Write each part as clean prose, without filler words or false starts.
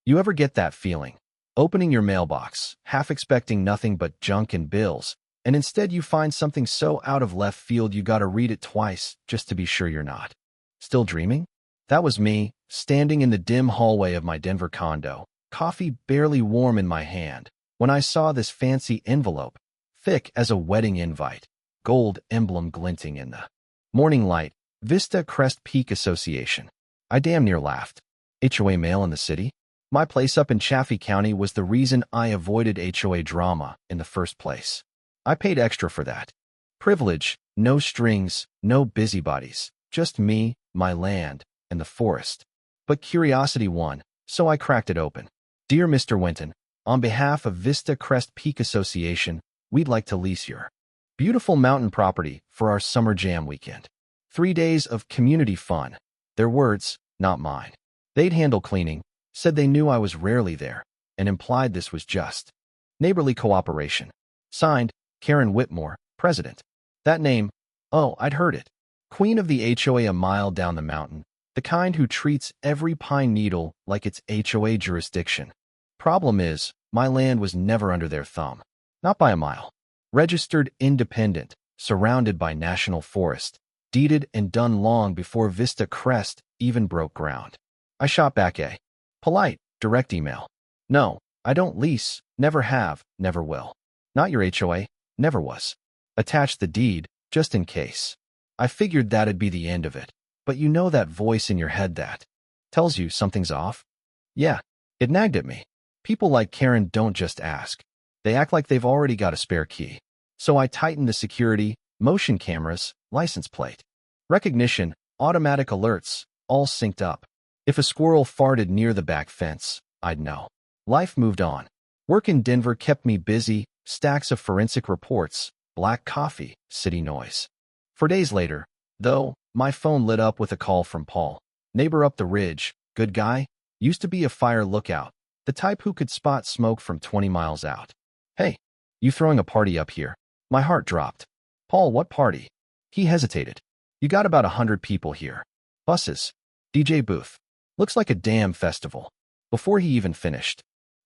You ever get that feeling? Opening your mailbox, half expecting nothing but junk and bills, and instead you find something so out of left field you gotta read it twice just to be sure you're not still dreaming? That was me, standing in the dim hallway of my Denver condo, coffee barely warm in my hand, when I saw this fancy envelope, thick as a wedding invite, gold emblem glinting in the morning light. Vista Crest Peak Association. I damn near laughed. HOA mail in the city? My place up in Chaffee County was the reason I avoided HOA drama in the first place. I paid extra for that. Privilege, no strings, no busybodies, just me, my land, and the forest. But curiosity won, so I cracked it open. Dear Mr. Winton, on behalf of Vista Crest Peak Association, we'd like to lease your beautiful mountain property for our summer jam weekend. 3 days of community fun. Their words, not mine. They'd handle cleaning, said they knew I was rarely there, and implied this was just neighborly cooperation. Signed, Karen Whitmore, President. That name, oh, I'd heard it. Queen of the HOA a mile down the mountain, the kind who treats every pine needle like it's HOA jurisdiction. Problem is, my land was never under their thumb. Not by a mile. Registered independent, surrounded by national forest, deeded and done long before Vista Crest even broke ground. I shot back a polite, direct email. No, I don't lease, never have, never will. Not your HOA, never was. Attach the deed, just in case. I figured that'd be the end of it, but you know that voice in your head that tells you something's off? Yeah, it nagged at me. People like Karen don't just ask. They act like they've already got a spare key. So I tightened the security, motion cameras, license plate recognition, automatic alerts, all synced up. If a squirrel farted near the back fence, I'd know. Life moved on. Work in Denver kept me busy, stacks of forensic reports, black coffee, city noise. For days later, though, my phone lit up with a call from Paul, neighbor up the ridge, good guy, used to be a fire lookout, the type who could spot smoke from 20 miles out. Hey, you throwing a party up here? My heart dropped. Paul, what party? He hesitated. You got about 100 people here. Buses. DJ booth. Looks like a damn festival. Before he even finished,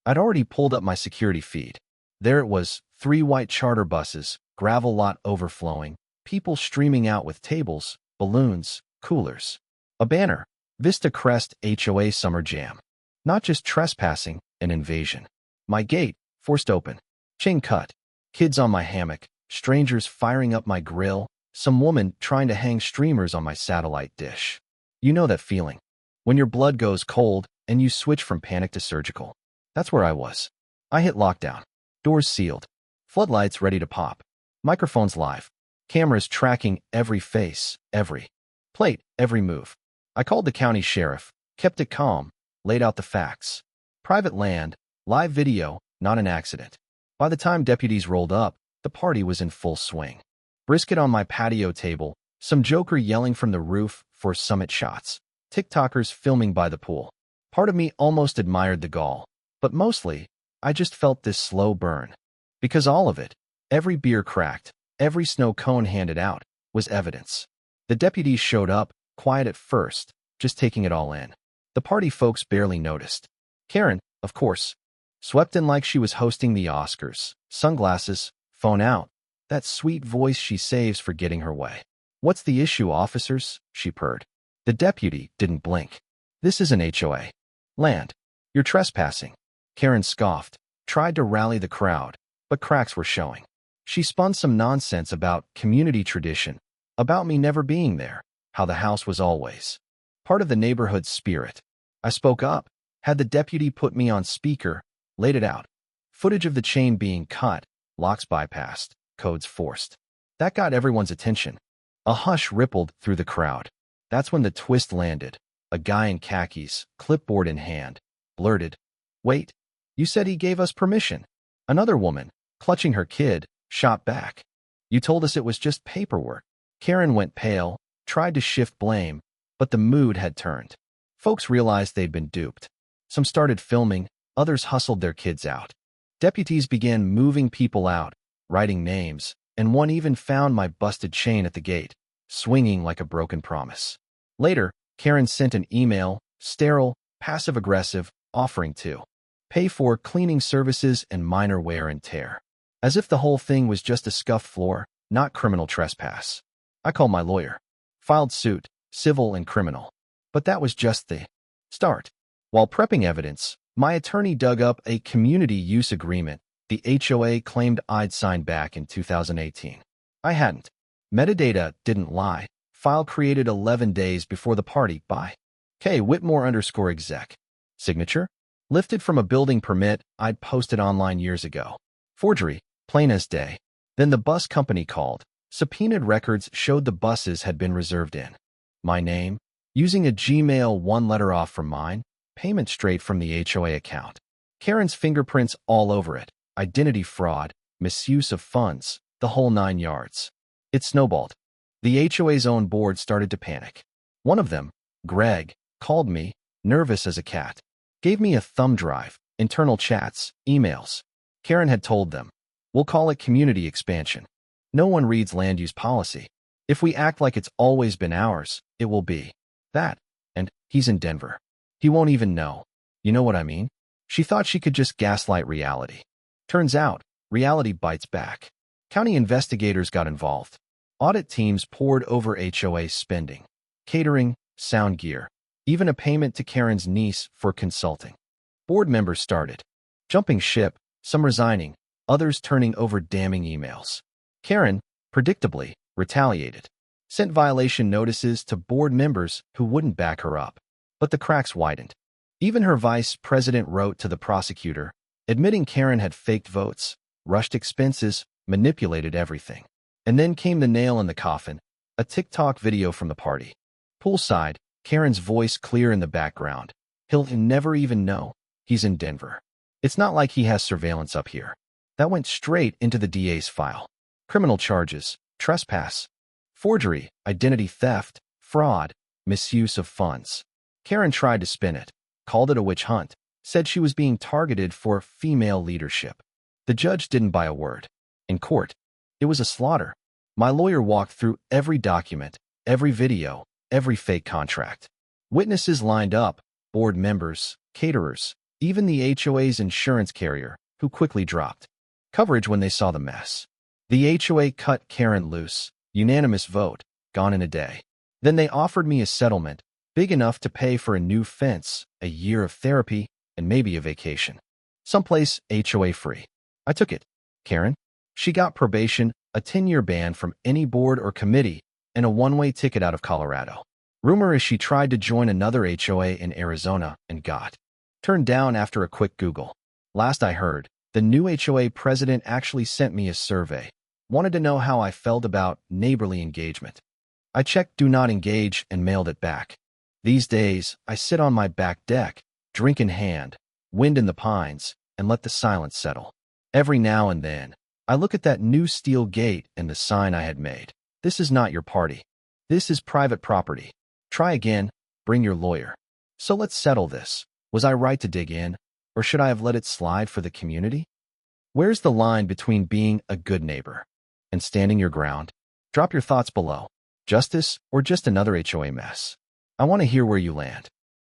I'd already pulled up my security feed. There it was, 3 white charter buses, gravel lot overflowing, people streaming out with tables, balloons, coolers. A banner. Vista Crest HOA Summer Jam. Not just trespassing, an invasion. My gate, forced open. Chain cut. Kids on my hammock, strangers firing up my grill, some woman trying to hang streamers on my satellite dish. You know that feeling. When your blood goes cold and you switch from panic to surgical. That's where I was. I hit lockdown. Doors sealed. Floodlights ready to pop. Microphones live. Cameras tracking every face, every plate, every move. I called the county sheriff, kept it calm, laid out the facts. Private land, live video, not an accident. By the time deputies rolled up, the party was in full swing. Brisket on my patio table, some joker yelling from the roof for summit shots. TikTokers filming by the pool. Part of me almost admired the gall, but mostly, I just felt this slow burn. Because all of it, every beer cracked, every snow cone handed out, was evidence. The deputies showed up, quiet at first, just taking it all in. The party folks barely noticed. Karen, of course, swept in like she was hosting the Oscars. Sunglasses, phone out. That sweet voice she saves for getting her way. What's the issue, officers? She purred. The deputy didn't blink. This is an HOA. Land. You're trespassing. Karen scoffed, tried to rally the crowd, but cracks were showing. She spun some nonsense about community tradition, about me never being there, how the house was always part of the neighborhood's spirit. I spoke up, had the deputy put me on speaker, laid it out. Footage of the chain being cut, locks bypassed, codes forced. That got everyone's attention. A hush rippled through the crowd. That's when the twist landed. A guy in khakis, clipboard in hand, blurted, "Wait, you said he gave us permission." Another woman, clutching her kid, shot back. "You told us it was just paperwork." Karen went pale, tried to shift blame, but the mood had turned. Folks realized they'd been duped. Some started filming, others hustled their kids out. Deputies began moving people out, writing names, and one even found my busted chain at the gate, swinging like a broken promise. Later, Karen sent an email, sterile, passive-aggressive, offering to pay for cleaning services and minor wear and tear. As if the whole thing was just a scuffed floor, not criminal trespass. I called my lawyer. Filed suit, civil and criminal. But that was just the start. While prepping evidence, my attorney dug up a community use agreement the HOA claimed I'd signed back in 2018. I hadn't. Metadata didn't lie. File created 11 days before the party by K. Whitmore_exec. Signature? Lifted from a building permit I'd posted online years ago. Forgery, plain as day. Then the bus company called. Subpoenaed records showed the buses had been reserved in my name, using a Gmail one letter off from mine, payment straight from the HOA account. Karen's fingerprints all over it. Identity fraud, misuse of funds, the whole 9 yards. It snowballed. The HOA's own board started to panic. One of them, Greg, called me, nervous as a cat. Gave me a thumb drive, internal chats, emails. Karen had told them, "We'll call it community expansion. No one reads land use policy. If we act like it's always been ours, it will be that. And he's in Denver. He won't even know. You know what I mean?" She thought she could just gaslight reality. Turns out, reality bites back. County investigators got involved. Audit teams poured over HOA spending, catering, sound gear, even a payment to Karen's niece for consulting. Board members started jumping ship, some resigning, others turning over damning emails. Karen, predictably, retaliated. Sent violation notices to board members who wouldn't back her up. But the cracks widened. Even her vice president wrote to the prosecutor, admitting Karen had faked votes, rushed expenses, manipulated everything. And then came the nail in the coffin, a TikTok video from the party. Poolside, Karen's voice clear in the background. He'll never even know. He's in Denver. It's not like he has surveillance up here. That went straight into the DA's file. Criminal charges, trespass, forgery, identity theft, fraud, misuse of funds. Karen tried to spin it, called it a witch hunt, said she was being targeted for female leadership. The judge didn't buy a word. In court, it was a slaughter. My lawyer walked through every document, every video, every fake contract. Witnesses lined up, board members, caterers, even the HOA's insurance carrier, who quickly dropped coverage when they saw the mess. The HOA cut Karen loose, unanimous vote, gone in a day. Then they offered me a settlement, big enough to pay for a new fence, a year of therapy, and maybe a vacation. Someplace HOA free. I took it. Karen? She got probation, a 10-year ban from any board or committee, and a one-way ticket out of Colorado. Rumor is she tried to join another HOA in Arizona and got turned down after a quick Google. Last I heard, the new HOA president actually sent me a survey. Wanted to know how I felt about neighborly engagement. I checked do not engage and mailed it back. These days, I sit on my back deck, drink in hand, wind in the pines, and let the silence settle. Every now and then, I look at that new steel gate and the sign I had made. This is not your party. This is private property. Try again, bring your lawyer. So let's settle this. Was I right to dig in, or should I have let it slide for the community? Where's the line between being a good neighbor and standing your ground? Drop your thoughts below. Justice or just another HOA mess? I want to hear where you land.